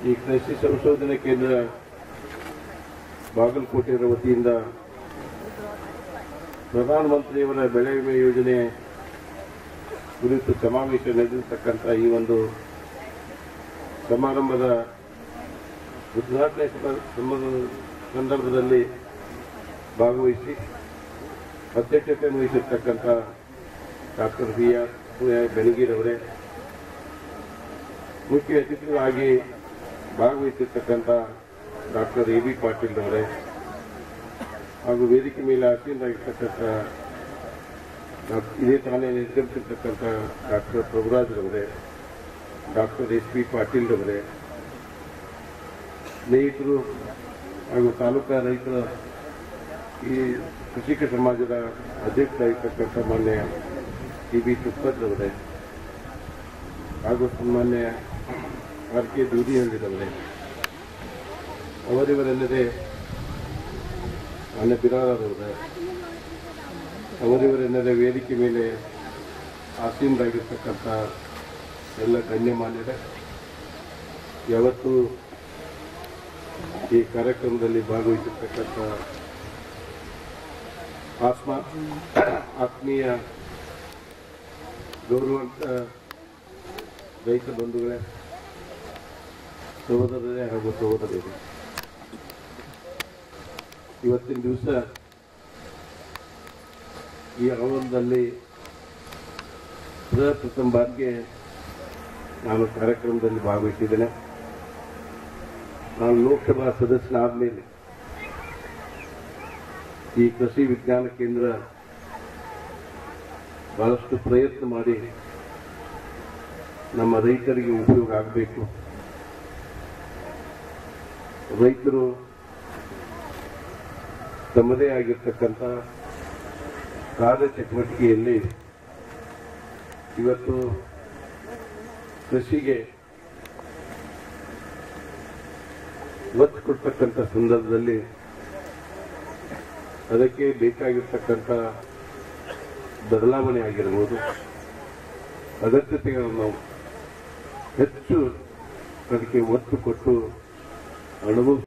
ಈ ಕೃಷಿ ಸಂಶೋಧನಾ ಕೇಂದ್ರ ಬಾಗಲಕೋಟೆ ವತಿಯಿಂದ ಪ್ರಧಾನಮಂತ್ರಿಯವರ ಬೆಳೆ ವಿಮೆ ಯೋಜನೆ ಕುರಿತು ಸಮಾವೇಶ ನಡೆದಿರತಕ್ಕಂಥ ಈ ಒಂದು ಸಮಾರಂಭದ ಉದ್ಘಾಟನೆ ಸಂದರ್ಭದಲ್ಲಿ ಭಾಗವಹಿಸಿ ಅಧ್ಯಕ್ಷತೆ ವಹಿಸಿರ್ತಕ್ಕಂಥ ಡಾಕ್ಟರ್ B.R. ಬೆಳಗೀರವರೇ, ಮುಖ್ಯ ಅತಿಥಿಗಳಾಗಿ ಭಾಗವಹಿಸಿರ್ತಕ್ಕಂಥ ಡಾಕ್ಟರ್ A.B. ಪಾಟೀಲ್ ಅವರೇ ಹಾಗೂ ವೇದಿಕೆ ಮೇಲೆ ಆಸೀನರಾಗಿರ್ತಕ್ಕಂಥ ಇದೇ ತಾನೇ ನಿರ್ಗಮಿಸಿರ್ತಕ್ಕಂಥ ಡಾಕ್ಟರ್ ಪ್ರಭುರಾಜ್ರವರೇ, ಡಾಕ್ಟರ್ S.P. ಪಾಟೀಲ್ ಅವರೇ, ಸ್ನೇಹಿತರು ಹಾಗೂ ತಾಲೂಕಾ ರೈತರ ಈ ಕೃಷಿಕ ಸಮಾಜದ ಅಧ್ಯಕ್ಷರಾಗಿರ್ತಕ್ಕಂಥ ಮಾನ್ಯ T.B. ತುಪ್ಪಜ್ರವರೇ ಹಾಗೂ ಸನ್ಮಾನ್ಯ R.K. ದೂದಿಹಳ್ಳಿರವರೇ, ಅವರಿವರೆಲ್ಲದೆ ಮಾನ್ಯ ಬಿರಾರರವರೇ, ಅವರಿವರೆಲ್ಲದೆ ವೇದಿಕೆ ಮೇಲೆ ಆಸೀನರಾಗಿರ್ತಕ್ಕಂಥ ಎಲ್ಲ ಗಣ್ಯಮಾನ್ಯರೇ, ಯಾವತ್ತೂ ಈ ಕಾರ್ಯಕ್ರಮದಲ್ಲಿ ಭಾಗವಹಿಸಿರ್ತಕ್ಕಂಥ ಆತ್ಮೀಯ ಗೌರವಂತ ರೈತ ಬಂಧುಗಳೇ, ಸಹೋದರರೇ ಹಾಗೂ ಸಹೋದರಿಯರೇ, ಇವತ್ತಿನ ದಿವಸ ಈ ಆವರಣದಲ್ಲಿ ಪ್ರಥಮ ಬಾರಿಗೆ ನಾನು ಕಾರ್ಯಕ್ರಮದಲ್ಲಿ ಭಾಗವಹಿಸಿದ್ದೇನೆ. ನಾನು ಲೋಕಸಭಾ ಸದಸ್ಯನಾದ ಮೇಲೆ ಈ ಕೃಷಿ ವಿಜ್ಞಾನ ಕೇಂದ್ರ ಬಹಳಷ್ಟು ಪ್ರಯತ್ನ ಮಾಡಿ ನಮ್ಮ ರೈತರಿಗೆ ಉಪಯೋಗ ಆಗಬೇಕು. ರೈತರು ತಮ್ಮದೇ ಆಗಿರ್ತಕ್ಕಂಥ ಕಾರ್ಯಚಟುವಟಿಕೆಯಲ್ಲಿ ಇವತ್ತು ಕೃಷಿಗೆ ಒತ್ತು ಕೊಡ್ತಕ್ಕಂಥ ಸಂದರ್ಭದಲ್ಲಿ ಅದಕ್ಕೆ ಬೇಕಾಗಿರ್ತಕ್ಕಂಥ ಬದಲಾವಣೆ ಆಗಿರಬಹುದು, ಅಗತ್ಯತೆಗಳನ್ನು ಹೆಚ್ಚು ಅದಕ್ಕೆ ಒತ್ತು ಕೊಟ್ಟು ಅನುಭವಿಸ